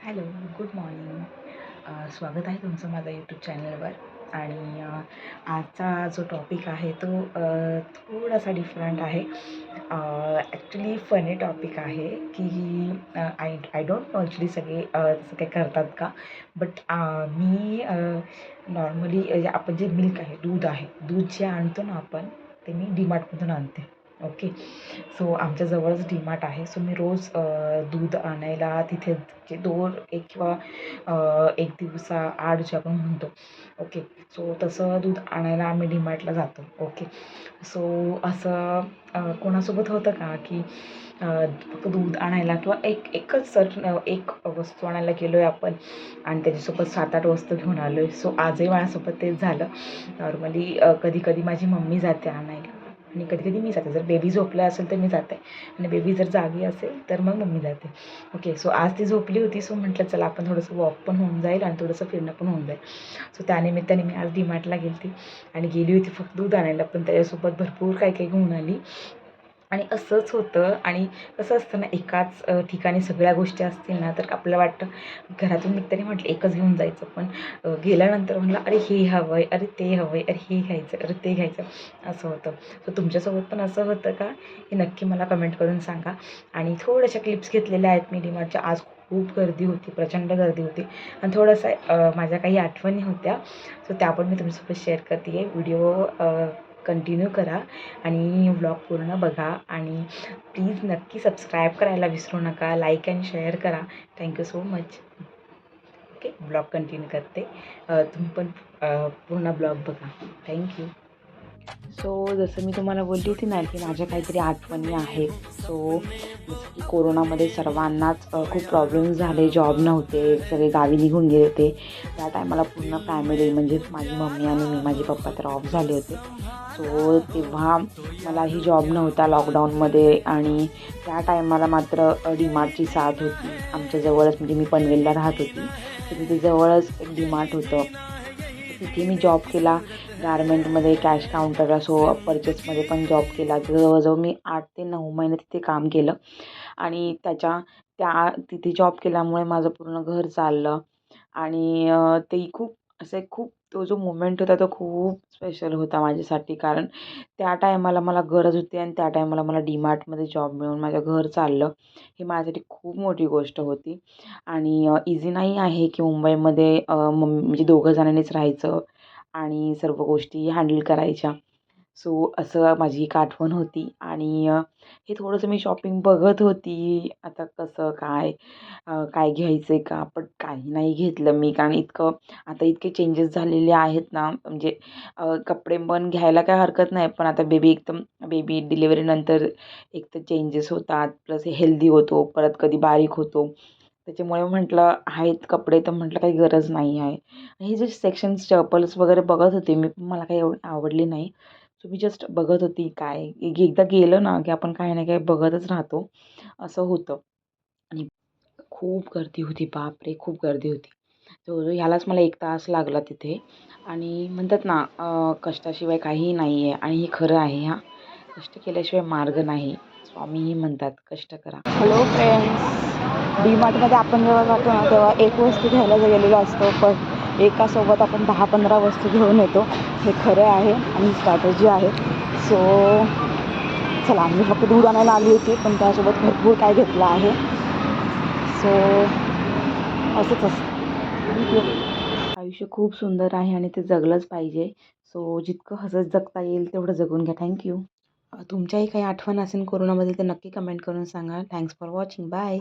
Hello, good morning. स्वागत आहे तुमचं माझ्या यूट्यूब चॅनलवर. आणि आजचा जो टॉपिक आहे तो थोडासा डिफरंट आहे. ॲक्च्युली फनी टॉपिक आहे की I I don't know actually सगळे तसं काही करतात का? बट मी नॉर्मली आपण जे मिल्क आहे, दूध आहे, दूध जे आणतो ना आपण, ते मी डीमार्टमधून आणते. ओके. सो आमच्या जवळच डीमार्ट आहे. सो मी रोज दूध आणायला तिथे जे एक किंवा 1 दिवसाआड जे आपण म्हणतो. ओके. सो तसं दूध आणायला आम्ही डीमार्टला जातो. ओके. सो असं कोणासोबत होतं का की फक्त दूध आणायला किंवा एकच एक वस्तू आणायला गेलो आहे आपण आणि त्याच्यासोबत 7-8 वस्तू घेऊन आलो आहे. सो आजही माझ्यासोबत तेच झालं. नॉर्मली कधी-कधी माझी मम्मी जाते आणायला आणि कधी-कधी मी जाते. जर बेबी झोपला असेल तर मी जाते आणि बेबी जर जागी असेल तर मग मम्मी जाते. ओके. सो आज ती झोपली होती. सो म्हटलं चला आपण थोडंसं वॉक पण होऊन जाईल आणि थोडंसं फिरणं पण होऊन जाईल. सो त्यानिमित्ताने मी आज डीमार्टला गेली होती आणि गेली होती फक्त दूध आणायला, पण त्याच्यासोबत भरपूर काही-काही घेऊन आली. आणि असंच होतं. आणि कसं असतं ना, एकाच ठिकाणी सगळ्या गोष्टी असतील ना, तर आपल्याला वाटतं घरातून निघताना म्हटलं एकच घेऊन जायचं. पण गेल्यानंतर म्हटलं अरे हे हवं आहे, अरे ते हवं आहे, अरे हे घ्यायचं, अरे ते घ्यायचं, असं होतं. तर तुमच्यासोबत पण असं होतं का? हे नक्की मला कमेंट करून सांगा. आणि थोड्याशा क्लिप्स घेतलेल्या आहेत मी डीमार्टच्या. आज खूप गर्दी होती, प्रचंड गर्दी होती आणि थोडंसं माझ्या काही आठवणी होत्या. सो त्या पण मी तुमच्यासोबत शेअर करते आहे. व्हिडिओ कंटिन्यू करा आणि व्लॉग पूर्ण बघा आणि प्लीज नक्की सबस्क्राईब करायला विसरू नका. लाईक अँड शेअर करा. Thank you so much. Okay. Blog continue करते. तुम्ही पण पूर्ण ब्लॉग बघा. थँक्यू. सो जसं मी तुम्हाला बोलली होती ना की माझ्या काहीतरी आठवणी आहेत. सो जसं की कोरोनामध्ये सर्वांनाच खूप प्रॉब्लेम्स झाले. जॉब नव्हते, सगळे गावी निघून गेले होते. त्या टायमाला पूर्ण फॅमिली म्हणजेच माझी मम्मी आणि मी, माझे पप्पा तर ऑफ झाले होते. सो तेव्हा मलाही जॉब नव्हता लॉकडाऊनमध्ये आणि त्या टायमाला मात्र डीमार्टची साथ होती. आमच्या जवळच, म्हणजे मी पनवेलला राहत होती. तर तिथे जवळच एक डीमार्ट होतं. तिथे मी जॉब केला. गारमेंटमध्ये कॅश काउंटर असो, परचेसमध्ये पण जॉब केला. जवळजवळ मी 8 ते 9 महिने तिथे काम केलं आणि तिथे जॉब केल्यामुळे माझं पूर्ण घर चाललं. आणि तेही खूप असं खूप तो जो मोमेंट होता तो खूप स्पेशल होता माझ्यासाठी. कारण त्या टायमाला मला गरज होती आणि त्या टायमाला मला डीमार्टमध्ये जॉब मिळून माझं घर चाललं. ही माझ्यासाठी खूप मोठी गोष्ट होती. आणि इझी नाही आहे की मुंबईमध्ये म्हणजे दोघं जणांनीच राहायचं आणि सर्व गोष्टी हँडल करायच्या. सो असं माझी एक आठवण होती. आणि हे थोडंसं मी शॉपिंग बघत होती. आता कसं काय काय घ्यायचं आहे का? पण काही नाही घेतलं मी. कारण आता इतके चेंजेस झालेले आहेत ना, म्हणजे कपडे पण घ्यायला काही हरकत नाही. पण आता बेबी डिलिव्हरीनंतर एक तर चेंजेस होतात, प्लस हेल्दी होतो, परत कधी बारीक होतो. त्याच्यामुळे म्हटलं आहेत कपडे, तर म्हटलं काही गरज नाही आहे. हे जे सेक्शन्स चपल्स वगैरे बघत होते मी, पण मला काही एवढी आवडली नाही. सो मी जस्ट बघत होती काय एकदा गेलं ना, की आपण काही ना काही बघतच राहतो, असं होतं. आणि खूप गर्दी होती, बापरे! खूप गर्दी होती. जवळजवळ ह्यालाच मला 1 तास लागला तिथे. आणि म्हणतात ना कष्टाशिवाय काहीही नाही आहे आणि हे खरं आहे हां. कष्ट केल्याशिवाय मार्ग नाही. स्वामीही म्हणतात कष्ट करा. Hello friends. डीमार्टमध्ये आपण जेव्हा जातो ना, तेव्हा एक वस्तू घ्यायला गेलेलो असतो, पण एकासोबत आपण 10-15 वस्तू घेऊन येतो. हे खरं आहे आणि स्ट्रॅटेजी आहे. सो चला, मी फक्त दूध आणायला आली होती, पण त्यासोबत भरपूर काय घेतलं आहे. सो असंच असतं. आयुष्य खूप सुंदर आहे आणि ते जगलंच पाहिजे. सो जितकं हसत जगता येईल तेवढं जगून घ्या. थँक्यू. तुमच्याही काही आठवण असेल कोरोनामध्ये तर नक्की कमेंट करून सांगा. Thanks for watching. बाय.